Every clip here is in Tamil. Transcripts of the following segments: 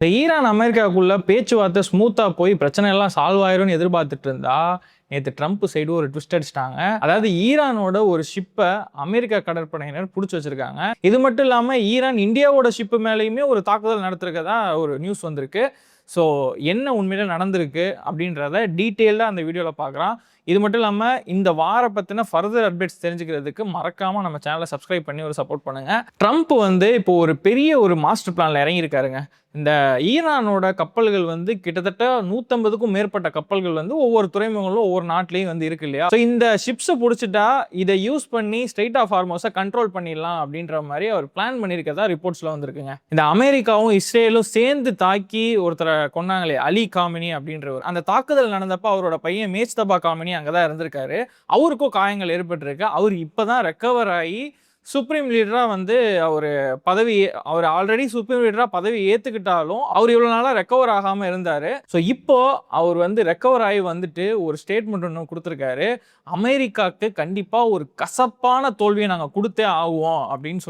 இந்த ஈரான் அமெரிக்காவுக்குள்ள பேச்சுவார்த்தை ஸ்மூத்தா போய் பிரச்சனை எல்லாம் சால்வ் ஆயிரும்னு எதிர்பார்த்துட்டு இருந்தா நேற்று ட்ரம்ப் சைடு ஒரு ட்விஸ்ட் அடிச்சிட்டாங்க. அதாவது ஈரானோட ஒரு ஷிப்பை அமெரிக்கா கடற்படையினர் பிடிச்சி வச்சிருக்காங்க. இது மட்டும் இல்லாம ஈரான் இந்தியாவோட ஷிப்பு மேலேயுமே ஒரு தாக்குதல் நடத்திருக்கதா ஒரு நியூஸ் வந்திருக்கு. ஸோ என்ன உண்மையில நடந்திருக்கு அப்படின்றத டீட்டெயிலாக அந்த வீடியோவில் பார்க்கலாம். இது மட்டும் இல்லாமல் இந்த வார பற்றின ஃபர்தர் அப்டேட்ஸ் தெரிஞ்சுக்கிறதுக்கு மறக்காமல் நம்ம சேனலை சப்ஸ்கிரைப் பண்ணி ஒரு சப்போர்ட் பண்ணுங்கள். ட்ரம்ப் இப்போ ஒரு பெரிய ஒரு மாஸ்டர் பிளானில் இறங்கியிருக்காருங்க. இந்த ஈரானோட கப்பல்கள் கிட்டத்தட்ட 150க்கும் மேற்பட்ட கப்பல்கள் ஒவ்வொரு துறைமுகங்களும் ஒவ்வொரு நாட்டிலையும் இருக்கு இல்லையா. ஸோ இந்த ஷிப்ஸை பிடிச்சிட்டா இதை யூஸ் பண்ணி ஸ்ட்ரெயிட் ஆஃப் ஹார்மோஸை கண்ட்ரோல் பண்ணிடலாம் அப்படின்ற மாதிரி அவர் பிளான் பண்ணியிருக்கதா ரிப்போர்ட்ஸ்ல வந்திருக்குங்க. இந்த அமெரிக்காவும் இஸ்ரேலும் சேர்ந்து தாக்கி ஒருத்தரை கொண்டாங்களே, அலி காமினி அப்படின்றவர். அந்த தாக்குதல் நடந்தப்ப அவரோட பையன் மேஜ்தபா காமினி அங்கதான் இருந்திருக்காரு. அவருக்கும் காயங்கள் ஏற்பட்டிருக்கு. அவர் இப்பதான் ரெக்கவர் ஆகி சுப்ரீம் லீடராக அவர் ஆல்ரெடி சுப்ரீம் லீடராக பதவி ஏற்றுக்கிட்டாலும் அவர் இவ்வளோ நாளாக ரெக்கவர் ஆகாமல் இருந்தார். ஸோ இப்போ அவர் ரெக்கவர் ஆகி ஒரு ஸ்டேட்மெண்ட் ஒன்று கொடுத்துருக்காரு. அமெரிக்காவுக்கு கண்டிப்பாக ஒரு கசப்பான தோல்வியை நாங்கள் கொடுத்தே ஆகுவோம் அப்படின்னு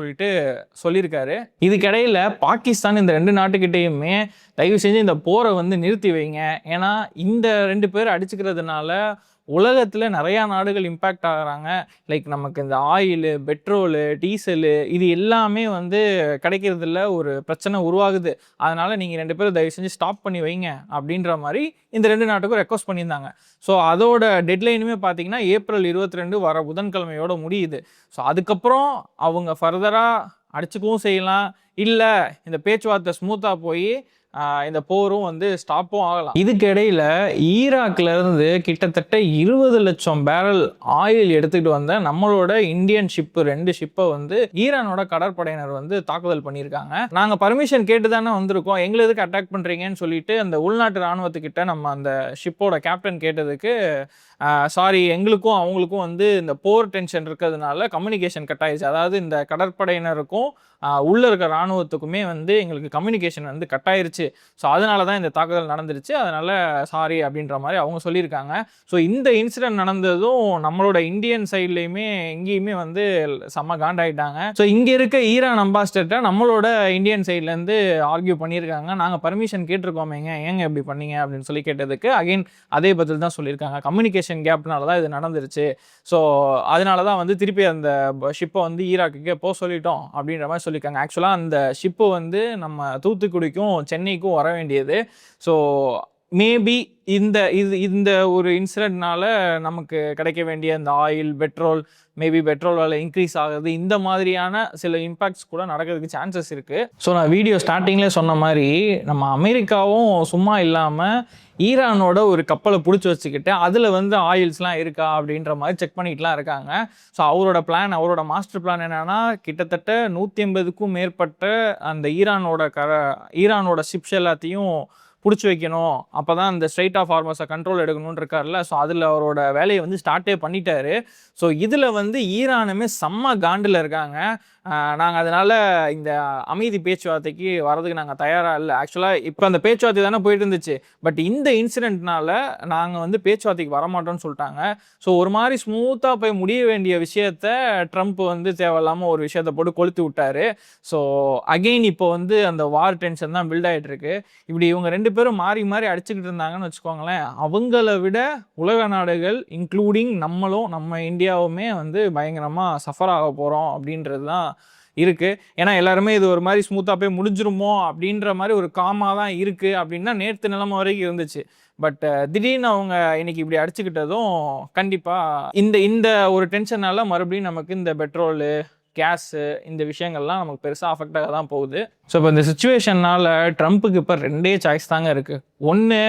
சொல்லியிருக்காரு. இதுக்கிடையில் பாகிஸ்தான் இந்த 2 நாட்டுக்கிட்டையுமே தயவு செஞ்சு இந்த போரை நிறுத்தி வைங்க. ஏன்னா இந்த 2 பேர் அடிச்சுக்கிறதுனால உலகத்தில் நிறையா நாடுகள் இம்பேக்ட் ஆகிறாங்க. லைக் நமக்கு இந்த ஆயிலு, பெட்ரோலு, டீசலு இது எல்லாமே கிடைக்கிறதுல ஒரு பிரச்சனை உருவாகுது. அதனால் நீங்கள் 2 பேரும் தயவு செஞ்சு ஸ்டாப் பண்ணி வைங்க அப்படின்ற மாதிரி இந்த 2 நாட்டுக்கும் ரெக்வஸ்ட் பண்ணியிருந்தாங்க. ஸோ அதோட டெட்லைனுமே பார்த்தீங்கன்னா ஏப்ரல் 22 வர புதன்கிழமையோட முடியுது. ஸோ அதுக்கப்புறம் அவங்க ஃபர்தராக அடிச்சுக்கவும் செய்யலாம், இல்லை இந்த பேச்சுவார்த்தை ஸ்மூத்தாக போய் இந்த போரும் ஸ்டாப்பும் ஆகலாம். இதுக்கு இடையில ஈராக்ல இருந்து கிட்டத்தட்ட 20 லட்சம் பேரல் ஆயில் எடுத்துக்கிட்டு வந்த நம்மளோட இந்தியன் ஷிப்பு 2 ஷிப்பை ஈரானோட கடற்படையினர் தாக்குதல் பண்ணியிருக்காங்க. நாங்கள் பர்மிஷன் கேட்டு தானே வந்திருக்கோம், எங்களை எதுக்கு அட்டாக் பண்றீங்கன்னு சொல்லிட்டு அந்த உள்நாட்டு ராணுவத்துக்கிட்ட நம்ம அந்த ஷிப்போட கேப்டன் கேட்டதுக்கு சாரி, எங்களுக்கும் அவங்களுக்கும் இந்த போர் டென்ஷன் இருக்கிறதுனால கம்யூனிகேஷன் கட் ஆயிடுச்சு. அதாவது இந்த கடற்படையினருக்கும் உள்ள இருக்க ராணுவத்துக்குமே எங்களுக்கு கம்யூனிகேஷன் கட் ஆயிருச்சு. ஸோ அதனால தான் இந்த தாக்குதல் நடந்துருச்சு, அதனால சாரி அப்படின்ற மாதிரி அவங்க சொல்லியிருக்காங்க. ஸோ இந்த இன்சிடென்ட் நடந்ததும் நம்மளோட இந்தியன் சைட்லையுமே எங்கேயுமே செம்ம காண்டாயிட்டாங்க. ஸோ இங்கே இருக்க ஈரான் அம்பாசிடர்கிட்ட நம்மளோட இந்தியன் சைட்லேருந்து ஆர்கியூ பண்ணியிருக்காங்க. நாங்கள் பர்மிஷன் கேட்டிருக்கோமேங்க, ஏங்க இப்படி பண்ணீங்க அப்படின்னு சொல்லி கேட்டதுக்கு அகைன் அதே பதில் தான் சொல்லியிருக்காங்க. கம்யூனிகேஷன் கேப்னால தான் இது நடந்துருச்சு. ஸோ அதனால தான் திருப்பி அந்த ஷிப்பை ஈராக்குக்கே போக சொல்லிட்டோம் அப்படின்ற மாதிரி சொல்லியிருக்காங்க. ஆக்சுவலாக அந்த ஷிப்பு நம்ம தூத்துக்குடிக்கும் சென்னைக்கும் வர வேண்டியது. ஸோ மேபி இந்த ஒரு இன்சிடென்ட்னால நமக்கு கிடைக்க வேண்டிய இந்த ஆயில், பெட்ரோல், மேபி பெட்ரோல் விலை இன்க்ரீஸ் ஆகுது, இந்த மாதிரியான சில இம்பாக்ட்ஸ் கூட நடக்கிறதுக்கு சான்சஸ் இருக்குது. ஸோ நான் வீடியோ ஸ்டார்டிங்லேயே சொன்ன மாதிரி நம்ம அமெரிக்காவும் சும்மா இல்லாமல் ஈரானோட ஒரு கப்பலை பிடிச்சி வச்சுக்கிட்டு அதில் ஆயில்ஸ்லாம் இருக்கா அப்படின்ற மாதிரி செக் பண்ணிட்டுலாம் இருக்காங்க. ஸோ அவரோட மாஸ்டர் பிளான் என்னன்னா, கிட்டத்தட்ட 150க்கும் மேற்பட்ட அந்த ஈரானோட ஷிப்ஸ் எல்லாத்தையும் பிடிச்சி வைக்கணும், அப்போ தான் அந்த ஸ்ட்ரெயிட் ஆஃப் ஹார்மஸை கண்ட்ரோல் எடுக்கணும்னு இருக்கார்ல. ஸோ அதில் அவரோட வேலையை ஸ்டார்ட்டே பண்ணிட்டாரு. ஸோ இதில் ஈரானுமே செம்ம காண்டில் இருக்காங்க. நாங்கள் அதனால் இந்த அமைதி பேச்சுவார்த்தைக்கு வரதுக்கு நாங்கள் தயாராக இல்லை. ஆக்சுவலாக இப்போ அந்த பேச்சுவார்த்தை தானே போயிட்டு இருந்துச்சு, பட் இந்த இன்சிடென்ட்னால நாங்கள் பேச்சுவார்த்தைக்கு வரமாட்டோம்னு சொல்லிட்டாங்க. ஸோ ஒரு மாதிரி ஸ்மூத்தாக போய் முடிய வேண்டிய விஷயத்த ட்ரம்ப் தேவையில்லாமல் ஒரு விஷயத்தை போட்டு கொளுத்து விட்டாரு. ஸோ அகெயின் இப்போ அந்த வார் டென்ஷன் தான் பில்ட் ஆகிட்டு இருக்கு. இப்படி இவங்க 2 பேரும் மாறி மாறி அடிச்சுக்கிட்டு இருந்தாங்கன்னு வச்சுக்கோங்களேன், அவங்கள விட உலக நாடுகள் இன்க்ளூடிங் நம்ம இந்தியாவுமே பயங்கரமாக சஃபர் ஆக போகிறோம் அப்படின்றது தான் இருக்குது. ஏன்னா எல்லாருமே இது ஒரு மாதிரி ஸ்மூத்தாக போய் முடிஞ்சிருமோ அப்படின்ற மாதிரி ஒரு காமாக தான் இருக்குது அப்படின்னா நேற்று நிலைமை வரைக்கும் இருந்துச்சு. பட் திடீர்னு அவங்க இன்னைக்கு இப்படி அடிச்சுக்கிட்டதும் கண்டிப்பாக இந்த ஒரு டென்ஷனால மறுபடியும் நமக்கு இந்த பெட்ரோலு, கேஸு, இந்த விஷயங்கள்லாம் நமக்கு பெருசாக அஃபெக்ட் ஆக தான் போகுது. ஸோ இப்போ இந்த சுச்சுவேஷனால் ட்ரம்ப்புக்கு இப்போ 2 சாய்ஸ் தாங்க இருக்குது. ஒன்று,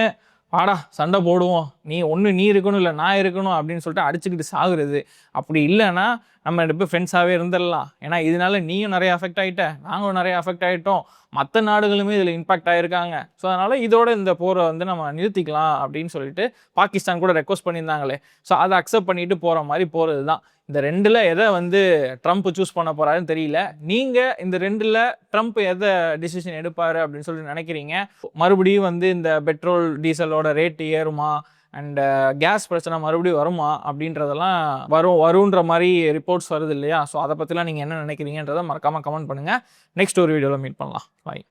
ஆடா சண்டை போடுவோம், நீ இருக்கணும் இல்லை நான் இருக்கணும் அப்படின்னு சொல்லிட்டு அடிச்சுக்கிட்டு சாகுறது. அப்படி இல்லைன்னா நம்ம 2 பேர் ஃப்ரெண்ட்ஸாகவே இருந்துடலாம். ஏன்னா இதனால நீயும் நிறைய அஃபெக்ட் ஆகிட்ட, நாங்களும் நிறைய அஃபெக்ட் ஆகிட்டோம், மற்ற நாடுகளுமே இதில் இம்பாக்ட் ஆகிருக்காங்க. ஸோ அதனால் இதோட இந்த போரை நம்ம நிறுத்திக்கலாம் அப்படின்னு சொல்லிட்டு பாகிஸ்தான் கூட ரெக்வஸ்ட் பண்ணியிருந்தாங்களே. ஸோ அதை அக்செப்ட் பண்ணிட்டு போகிற மாதிரி போகிறது தான். இந்த 2ல் எதை ட்ரம்ப் சூஸ் பண்ண போகிறாருன்னு தெரியல. நீங்கள் இந்த 2ல் ட்ரம்ப் எதை டிசிஷன் எடுப்பார் அப்படின்னு சொல்லி நினைக்கிறீங்க? மறுபடியும் இந்த பெட்ரோல் டீசலோட ரேட்டு ஏறுமா, அண்ட் கேஸ் பிரச்சனை மறுபடியும் வருமா அப்படின்றதெல்லாம் வரும்ன்ற மாதிரி ரிப்போர்ட்ஸ் வருது இல்லையா. ஸோ அதை பற்றிலாம் நீங்கள் என்ன நினைக்கிறீங்கன்றதை மறக்காமல் கமெண்ட் பண்ணுங்கள். நெக்ஸ்ட் ஒரு வீடியோவில் மீட் பண்ணலாம். பாய்.